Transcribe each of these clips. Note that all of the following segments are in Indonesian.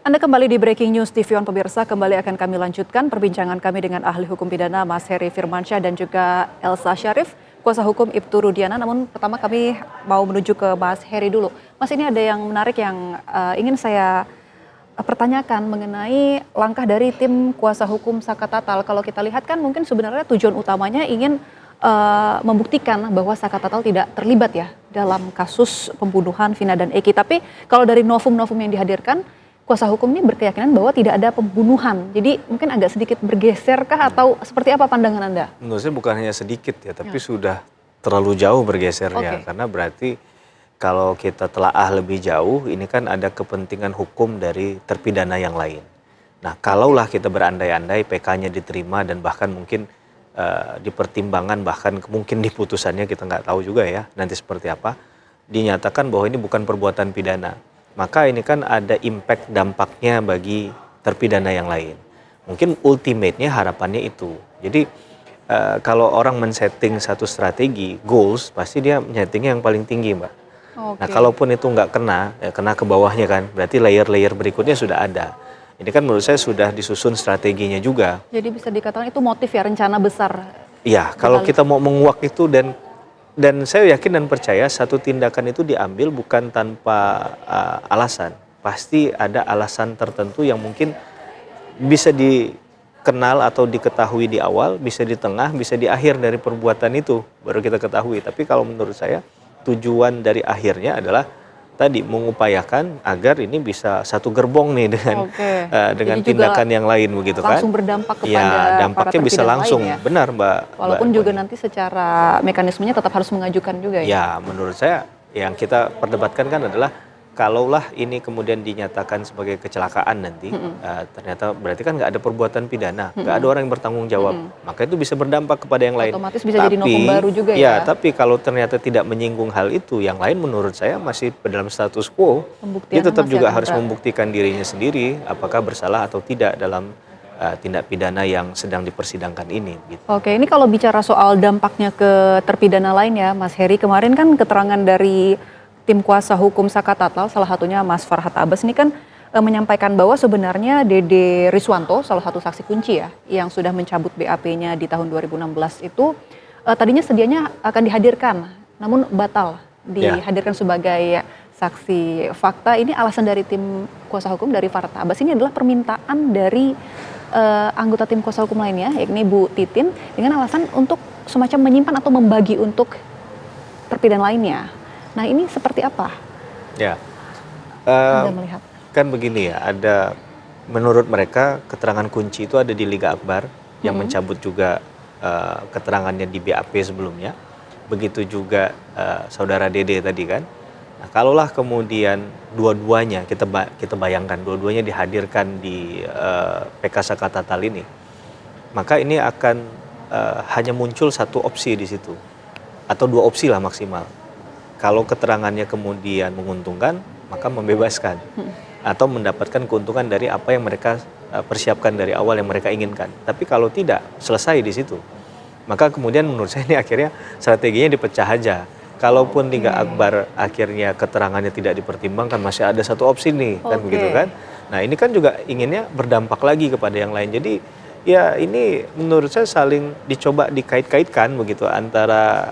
Anda kembali di Breaking News TV One pemirsa, kembali akan kami lanjutkan perbincangan kami dengan ahli hukum pidana Mas Heri Firmansyah dan juga Elsa Syarif, kuasa hukum Ibtu Rudiana. Namun pertama kami mau menuju ke Mas Heri dulu. Mas, ini ada yang menarik yang ingin saya pertanyakan mengenai langkah dari tim kuasa hukum Saka Tatal. Kalau kita lihat kan mungkin sebenarnya tujuan utamanya ingin membuktikan bahwa Saka Tatal tidak terlibat ya dalam kasus pembunuhan Vina dan Eki. Tapi kalau dari novum-novum yang dihadirkan, kuasa hukum ini berkeyakinan bahwa tidak ada pembunuhan. Jadi mungkin agak sedikit bergeserkah atau seperti apa pandangan Anda? Menurut saya bukan hanya sedikit ya, tapi sudah terlalu jauh bergesernya. Karena berarti kalau kita telaah lebih jauh, ini kan ada kepentingan hukum dari terpidana yang lain. Nah, kalaulah kita berandai-andai PK-nya diterima dan bahkan mungkin dipertimbangkan, bahkan mungkin di putusannya kita nggak tahu juga ya nanti seperti apa, dinyatakan bahwa ini bukan perbuatan pidana. Maka ini kan ada impact dampaknya bagi terpidana yang lain. Mungkin ultimate-nya harapannya itu. Jadi kalau orang men-setting satu strategi, goals, pasti dia men-settingnya yang paling tinggi, Mbak. Nah, kalaupun itu nggak kena, ya kena ke bawahnya kan, berarti layer-layer berikutnya sudah ada. Ini kan menurut saya sudah disusun strateginya juga. Jadi bisa dikatakan itu motif ya, rencana besar. Iya, kalau kita mau menguak itu dan saya yakin dan percaya satu tindakan itu diambil bukan tanpa alasan. Pasti ada alasan tertentu yang mungkin bisa dikenal atau diketahui di awal, bisa di tengah, bisa di akhir dari perbuatan itu baru kita ketahui. Tapi kalau menurut saya tujuan dari akhirnya adalah tadi mengupayakan agar ini bisa satu gerbong nih dengan tindakan yang lain begitu kan. Langsung berdampak kepada ya, dampaknya bisa langsung ya? Benar, Mbak. Walaupun Mbak juga nanti secara mekanismenya tetap harus mengajukan juga ya. Ya, menurut saya yang kita perdebatkan kan adalah kalaulah ini kemudian dinyatakan sebagai kecelakaan nanti, ternyata berarti kan nggak ada perbuatan pidana, nggak ada orang yang bertanggung jawab, maka itu bisa berdampak kepada yang lain. Otomatis bisa jadi novum baru juga ya. Tapi kalau ternyata tidak menyinggung hal itu, yang lain menurut saya masih dalam status quo. Dia tetap juga harus membuktikan dirinya sendiri, apakah bersalah atau tidak dalam tindak pidana yang sedang dipersidangkan ini. Gitu. Oke, ini kalau bicara soal dampaknya ke terpidana lain ya, Mas Heri, kemarin kan keterangan dari tim kuasa hukum Saka Tatal, salah satunya Mas Farhad Abbas ini kan menyampaikan bahwa sebenarnya Dede Riswanto, salah satu saksi kunci ya, yang sudah mencabut BAP-nya di tahun 2016 itu tadinya sedianya akan dihadirkan, namun batal dihadirkan sebagai saksi fakta. Ini alasan dari tim kuasa hukum dari Farhad Abbas ini adalah permintaan dari anggota tim kuasa hukum lainnya, yakni Bu Titin, dengan alasan untuk semacam menyimpan atau membagi untuk terpidana lainnya. Nah, ini seperti apa? Ya, Anda melihat? Kan begini ya, ada menurut mereka keterangan kunci itu ada di Liga Akbar yang mencabut juga keterangannya di BAP sebelumnya. Begitu juga saudara Dede tadi kan. Nah, kalaulah kemudian dua-duanya kita bayangkan dua-duanya dihadirkan di PK Saka Tatal ini, maka ini akan hanya muncul satu opsi di situ atau dua opsi lah maksimal. Kalau keterangannya kemudian menguntungkan, maka membebaskan atau mendapatkan keuntungan dari apa yang mereka persiapkan dari awal yang mereka inginkan. Tapi kalau tidak, selesai di situ. Maka kemudian menurut saya ini akhirnya strateginya dipecah aja. Kalaupun Liga Akbar akhirnya keterangannya tidak dipertimbangkan, masih ada satu opsi nih, kan begitu kan. Nah, ini kan juga inginnya berdampak lagi kepada yang lain. Jadi ya ini menurut saya saling dicoba dikait-kaitkan begitu antara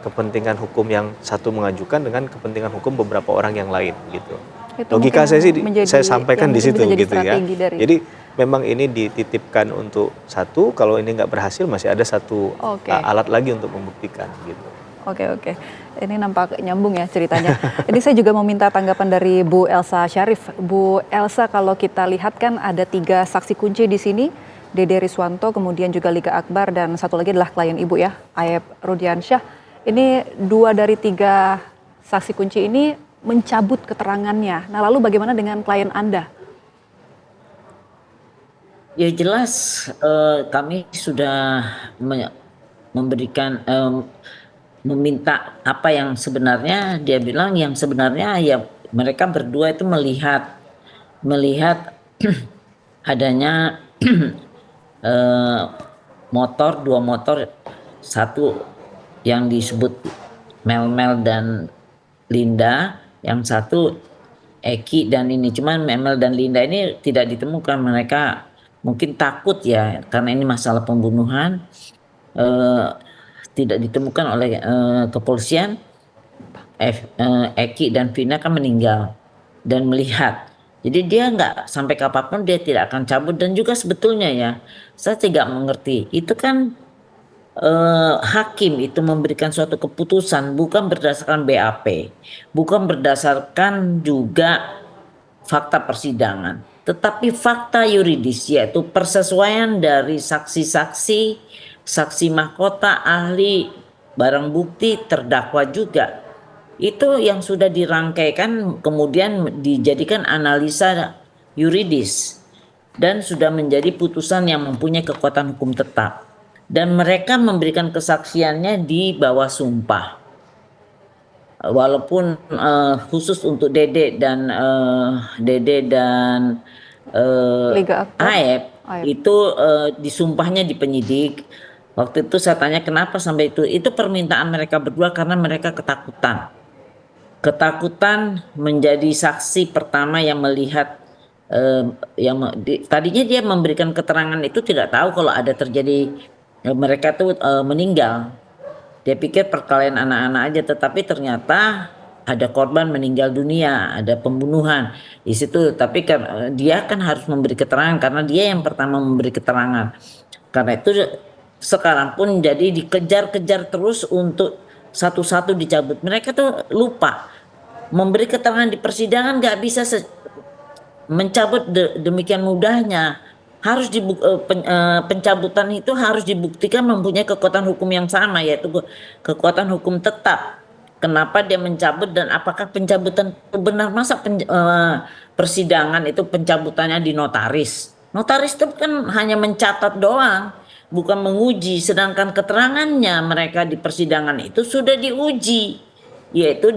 kepentingan hukum yang satu mengajukan dengan kepentingan hukum beberapa orang yang lain gitu. Logika saya sih saya sampaikan di situ gitu ya. Jadi memang ini dititipkan untuk satu, kalau ini nggak berhasil masih ada satu alat lagi untuk membuktikan gitu. Oke. Ini nampak nyambung ya ceritanya. Ini saya juga mau minta tanggapan dari Bu Elsa Syarif. Bu Elsa, kalau kita lihat kan ada 3 saksi kunci di sini. Dede Riswanto, kemudian juga Liga Akbar, dan satu lagi adalah klien Ibu ya, Ayep Rudiansyah. Ini 2 dari 3 saksi kunci ini mencabut keterangannya. Nah, lalu bagaimana dengan klien Anda? Ya jelas kami sudah memberikan meminta apa yang sebenarnya dia bilang, yang sebenarnya ya mereka berdua itu melihat adanya motor, 2 motor, satu yang disebut Mel dan Linda, yang satu Eki dan ini, cuman Memel dan Linda ini tidak ditemukan. Mereka mungkin takut ya, karena ini masalah pembunuhan, eh, tidak ditemukan oleh kepolisian. Eki dan Vina kan meninggal dan melihat. Jadi dia nggak sampai kapanpun dia tidak akan cabut. Dan juga sebetulnya ya, saya tidak mengerti. Itu kan hakim itu memberikan suatu keputusan bukan berdasarkan BAP, bukan berdasarkan juga fakta persidangan, tetapi fakta yuridis, yaitu persesuaian dari saksi-saksi, saksi mahkota, ahli, barang bukti, terdakwa juga. Itu yang sudah dirangkaikan kemudian dijadikan analisa yuridis dan sudah menjadi putusan yang mempunyai kekuatan hukum tetap. Dan mereka memberikan kesaksiannya di bawah sumpah. Walaupun khusus untuk Dede dan Liga Akbar. Aep Aep. itu disumpahnya di penyidik. Waktu itu saya tanya kenapa sampai itu. Itu permintaan mereka berdua karena mereka ketakutan. Ketakutan menjadi saksi pertama yang melihat tadinya dia memberikan keterangan itu tidak tahu kalau ada terjadi mereka tuh meninggal. Dia pikir perkelahian anak-anak aja, tetapi ternyata ada korban meninggal dunia, ada pembunuhan di situ. Tapi kan dia kan harus memberi keterangan karena dia yang pertama memberi keterangan. Karena itu sekarang pun jadi dikejar-kejar terus untuk satu-satu dicabut. Mereka tuh lupa memberi keterangan di persidangan, nggak bisa mencabut demikian mudahnya. Harus pencabutan itu harus dibuktikan mempunyai kekuatan hukum yang sama, yaitu kekuatan hukum tetap. Kenapa dia mencabut dan apakah pencabutan itu benar? Masa persidangan itu pencabutannya di notaris? Notaris itu kan hanya mencatat doang, bukan menguji. Sedangkan keterangannya mereka di persidangan itu sudah diuji, yaitu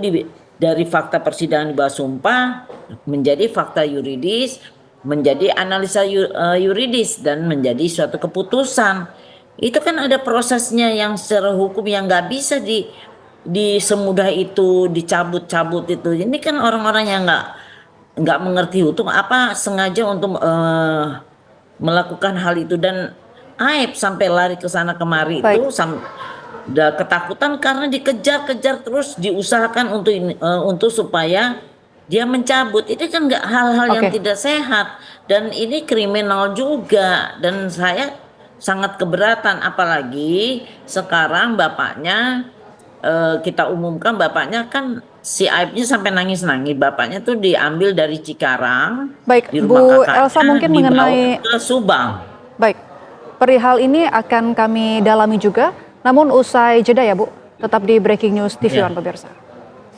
dari fakta persidangan di bawah sumpah menjadi fakta yuridis, menjadi analisa yuridis, dan menjadi suatu keputusan. Itu kan ada prosesnya yang secara hukum yang nggak bisa di semudah itu dicabut-cabut itu. Ini kan orang-orang yang nggak mengerti hukum apa sengaja untuk melakukan hal itu. Dan Aib sampai lari ke sana kemari. Baik. Itu udah ketakutan karena dikejar-kejar terus, diusahakan untuk supaya dia mencabut. Itu kan nggak hal-hal yang Oke. tidak sehat, dan ini kriminal juga. Dan saya sangat keberatan, apalagi sekarang bapaknya kita umumkan, bapaknya kan si Aibnya sampai nangis-nangis. Bapaknya tuh diambil dari Cikarang, Baik, di rumah Bu kakaknya, Elsa, mungkin dibawa mengenai ke Subang. baik, perihal ini akan kami dalami juga. Namun usai jeda ya Bu, tetap di Breaking News TV Ya. One pemirsa.